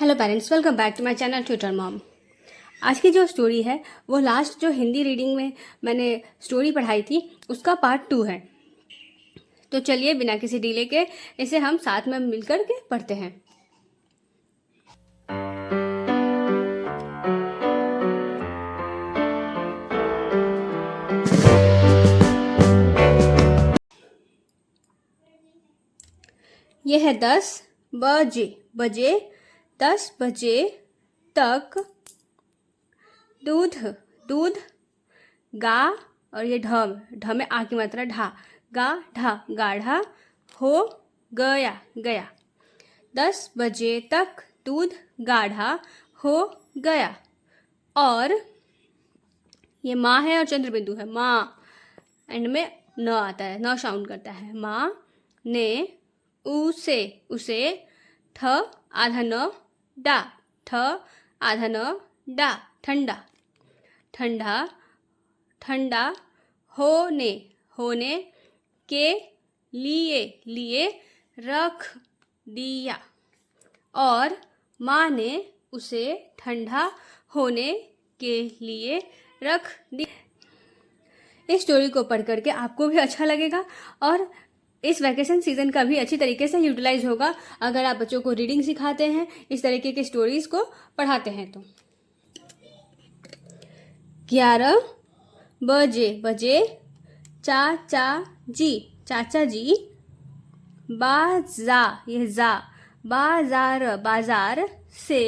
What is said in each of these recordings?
Hello parents, welcome back to my channel tutor mom. आज की जो स्टोरी है वो लास्ट जो हिंदी रीडिंग में मैंने स्टोरी पढ़ाई थी उसका पार्ट 2 है। तो चलिए बिना किसी डिले के इसे हम साथ में मिलकर के पढ़ते हैं। यह है 10 बजे 10 बजे तक दूध गा, और ये ढ में आ की मात्रा ढा, गाढ़ा हो गया। 10 बजे तक दूध गाढ़ा हो गया। और ये माँ है और चंद्र बिंदु है, माँ एंड में न आता है, न साउंड करता है। माँ ने उसे ठ आधा न डा ठंडा होने के लिए रख दिया। और माँ ने उसे ठंडा होने के लिए रख दिया। इस स्टोरी को पढ़ करके आपको भी अच्छा लगेगा और इस वैकेशन सीजन का भी अच्छी तरीके से यूटिलाइज होगा अगर आप बच्चों को रीडिंग सिखाते हैं, इस तरीके की स्टोरीज को पढ़ाते हैं। तो 11 बजे चाचा जी बाजार से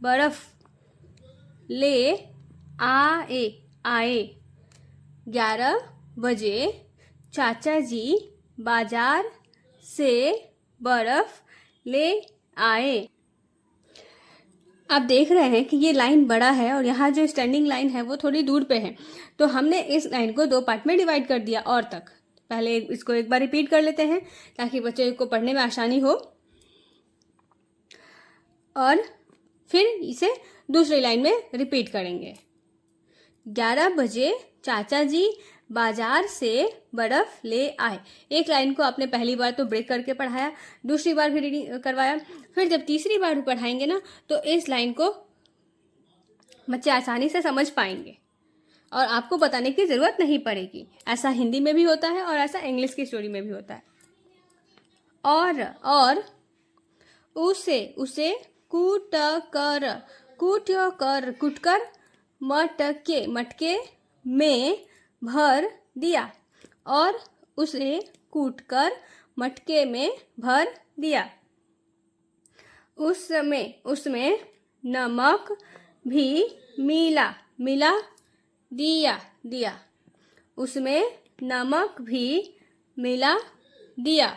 बर्फ ले आए। 11 बजे चाचा जी बाजार से बर्फ ले आए। आप देख रहे हैं कि ये लाइन बड़ा है और यहाँ जो स्टैंडिंग लाइन है वो थोड़ी दूर पे है, तो हमने इस लाइन को 2 पार्ट में डिवाइड कर दिया। और तक पहले इसको एक बार रिपीट कर लेते हैं ताकि बच्चे को पढ़ने में आसानी हो, और फिर इसे दूसरी लाइन में रिपीट करेंगे। 11 बजे चाचा जी बाजार से बर्फ ले आए। एक लाइन को आपने पहली बार तो ब्रेक करके पढ़ाया, दूसरी बार भी रीडिंग करवाया, फिर जब तीसरी बार भी पढ़ाएंगे ना तो इस लाइन को बच्चे आसानी से समझ पाएंगे और आपको बताने की ज़रूरत नहीं पड़ेगी। ऐसा हिंदी में भी होता है और ऐसा इंग्लिश की स्टोरी में भी होता है। और उसे कूटकर मटके में भर दिया। और उसे कूटकर मटके में भर दिया। उसमें नमक भी मिला दिया। उसमें नमक भी मिला दिया।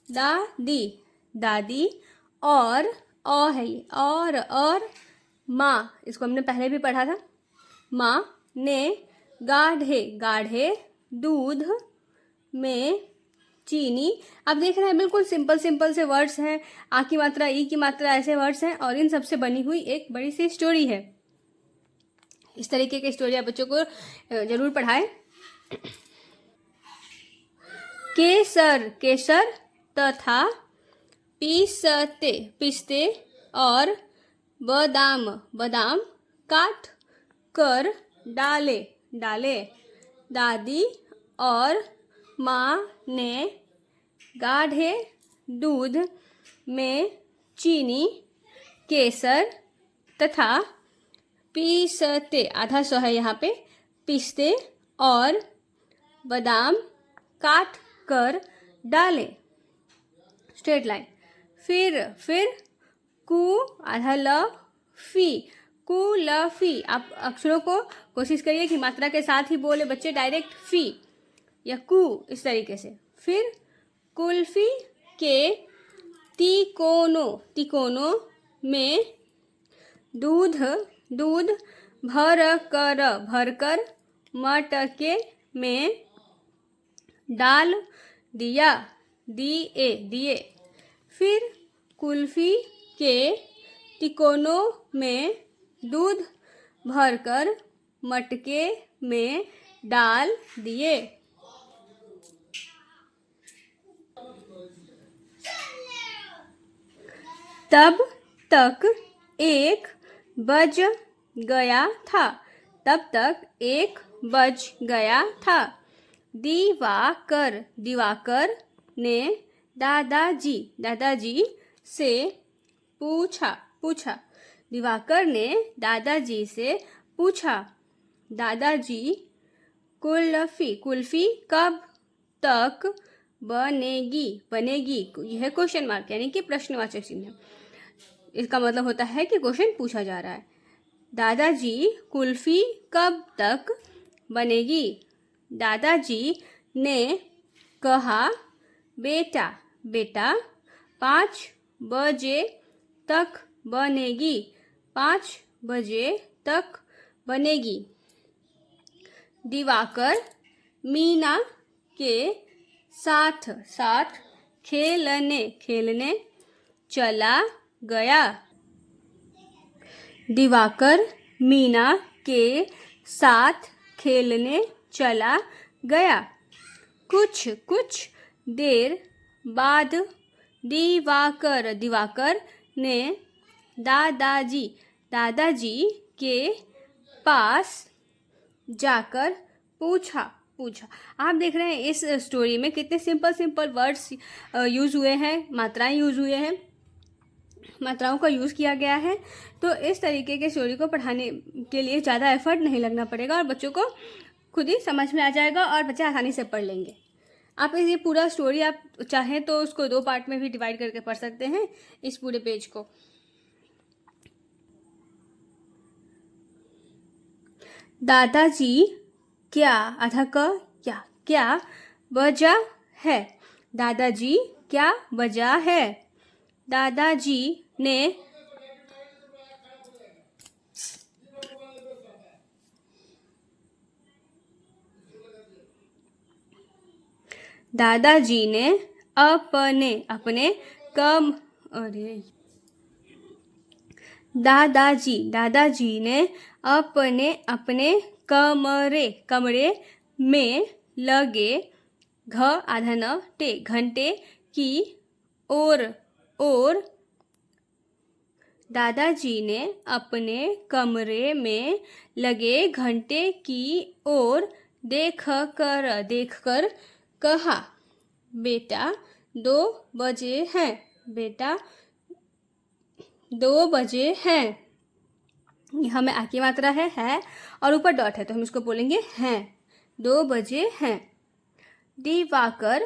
दादी और है ये, और माँ, इसको हमने पहले भी पढ़ा था। माँ ने गाढ़े दूध में चीनी। आप देख रहे हैं बिल्कुल सिंपल से वर्ड्स हैं, आ की मात्रा ई की मात्रा ऐसे वर्ड्स हैं और इन सब से बनी हुई एक बड़ी सी स्टोरी है। इस तरीके की स्टोरी आप बच्चों को जरूर पढ़ाएं। केसर तथा पिस्ते और बादाम काट कर डाले। दादी और माँ ने गाढ़े दूध में चीनी, केसर तथा पिस्ते, आधा सौ है यहाँ पे, पिस्ते और बादाम काट कर डाले। Straight line. फिर आधा कुलफी। आप अक्षरों को कोशिश करिए कि मात्रा के साथ ही बोले बच्चे, डायरेक्ट फी या कु इस तरीके से। फिर कुल्फी के तिकोनों में दूध भरकर मटके में डाल दिए। फिर कुल्फी के तिकोनों में दूध भरकर मटके में डाल दिए। तब तक 1 बज गया था। तब तक 1 बज गया था। दिवाकर ने दादाजी से पूछा। दिवाकर ने दादाजी से पूछा, दादाजी कुल्फी कब तक बनेगी? यह क्वेश्चन मार्क यानी कि प्रश्नवाचक चिन्ह। इसका मतलब होता है कि क्वेश्चन पूछा जा रहा है। दादाजी कुल्फी कब तक बनेगी? दादाजी ने कहा, बेटा 5 बजे तक बनेगी। 5 बजे तक बनेगी। दिवाकर मीना के साथ खेलने चला गया। दिवाकर मीना के साथ खेलने चला गया। कुछ देर बाद दिवाकर ने दादाजी के पास जाकर पूछा। आप देख रहे हैं इस स्टोरी में कितने सिंपल वर्ड्स यूज़ हुए हैं, मात्राएं यूज़ हुए हैं, मात्राओं का यूज़ किया गया है। तो इस तरीके के स्टोरी को पढ़ाने के लिए ज़्यादा एफर्ट नहीं लगना पड़ेगा और बच्चों को खुद ही समझ में आ जाएगा और बच्चे आसानी से पढ़ लेंगे। आप ये पूरा स्टोरी आप चाहें तो उसको 2 पार्ट में भी डिवाइड करके पढ़ सकते हैं, इस पूरे पेज को। दादाजी क्या वजह है? दादाजी क्या वजह है? दादाजी ने दादाजी ने अपने कमरे में लगे घंटे की ओर दादाजी ने अपने कमरे में लगे घंटे की ओर देखकर कहा, बेटा 2 बजे हैं। बेटा 2 बजे हैं। यहाँ में आ की मात्रा है और ऊपर डॉट है तो हम इसको बोलेंगे हैं। 2 बजे हैं। दिवाकर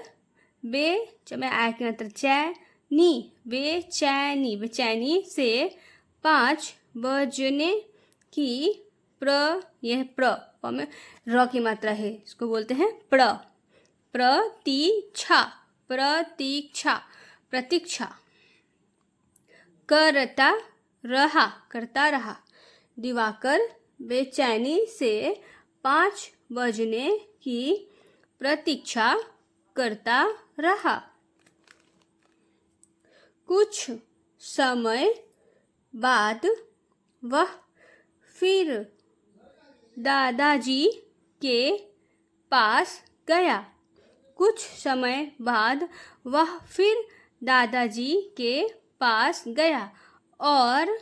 बेचैनी से 5 बजने की यह प्र में र की मात्रा है, इसको बोलते हैं प्रतीक्षा करता रहा। दिवाकर बेचैनी से 5 बजने की प्रतीक्षा करता रहा। कुछ समय बाद वह फिर दादाजी के पास गया। कुछ समय बाद वह फिर दादाजी के पास गया और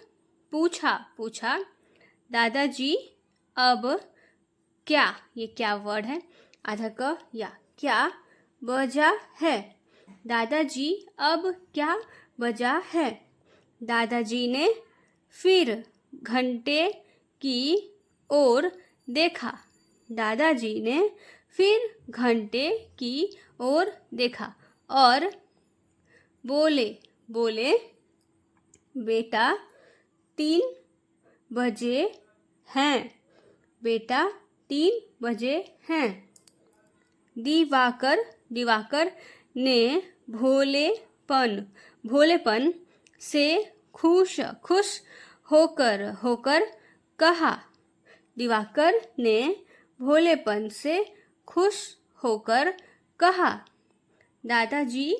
पूछा, दादाजी अब क्या, ये क्या वर्ड है, आधा क या, क्या वजह है? दादाजी अब क्या वजह है? दादाजी ने फिर घंटे की ओर देखा। दादाजी ने फिर घंटे की ओर देखा और बोले, बेटा 3 बजे हैं। बेटा 3 बजे हैं। दिवाकर ने भोलेपन से खुश होकर कहा। दिवाकर ने भोलेपन से खुश होकर कहा, दादाजी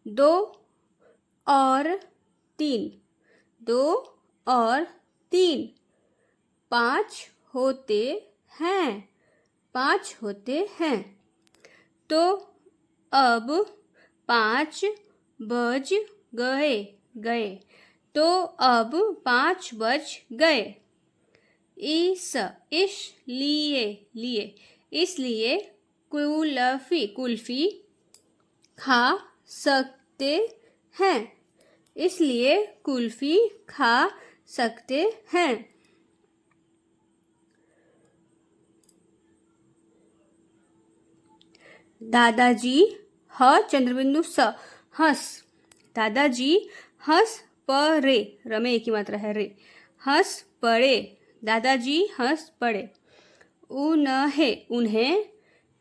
2 और 3 5 होते हैं। तो अब 5 बज गए। गए। तो अब 5 बज गए। इसलिए लिए इसलिए कुल्फी खा सकते हैं। इसलिए कुल्फी खा सकते हैं। दादाजी चंद्रबिंदु हंस। दादाजी हंस पड़े। रमे एक ही मात्रा है रे। हंस पड़े। दादाजी हंस पड़े। उन्हें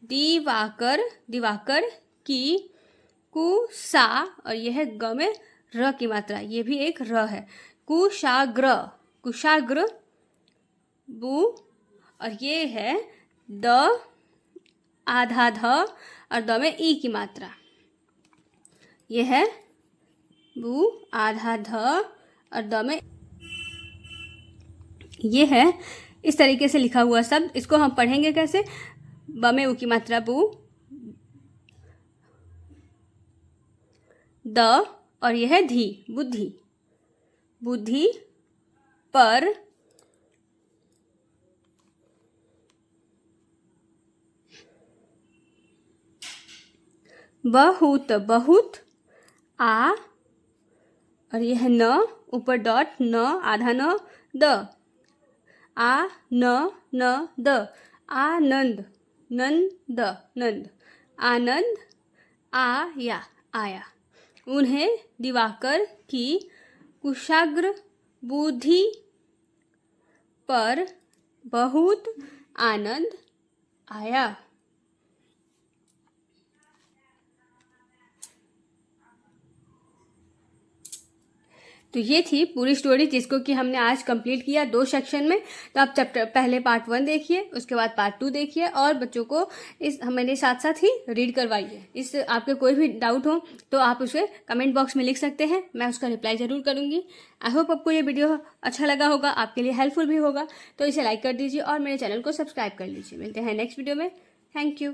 दिवाकर की कुसा, और यह ग में र की मात्रा, ये भी एक र है। कुशाग्र बू, और ये है द आधा ध, और द में ई की मात्रा, ये है बू आधा ध, और द में ये है। इस तरीके से लिखा हुआ शब्द, इसको हम पढ़ेंगे कैसे? ब में उ की मात्रा बू, द, और यह है धी, बुद्धि। बुद्धि पर बहुत आ, और यह न, ऊपर डॉट, न आधा न, द आ न द, आनंद, नंद आनंद आया। उन्हें दिवाकर की कुशाग्र बुद्धि पर बहुत आनंद आया। तो ये थी पूरी स्टोरी, जिसको कि हमने आज कंप्लीट किया 2 सेक्शन में। तो आप चैप्टर पहले पार्ट 1 देखिए, उसके बाद पार्ट 2 देखिए, और बच्चों को इस मेरे साथ साथ ही रीड करवाइए। इस आपके कोई भी डाउट हो तो आप उसे कमेंट बॉक्स में लिख सकते हैं, मैं उसका रिप्लाई ज़रूर करूँगी। आई होप आपको ये वीडियो अच्छा लगा होगा, आपके लिए हेल्पफुल भी होगा। तो इसे लाइक कर दीजिए और मेरे चैनल को सब्सक्राइब कर लीजिए। मिलते हैं नेक्स्ट वीडियो में। Thank you.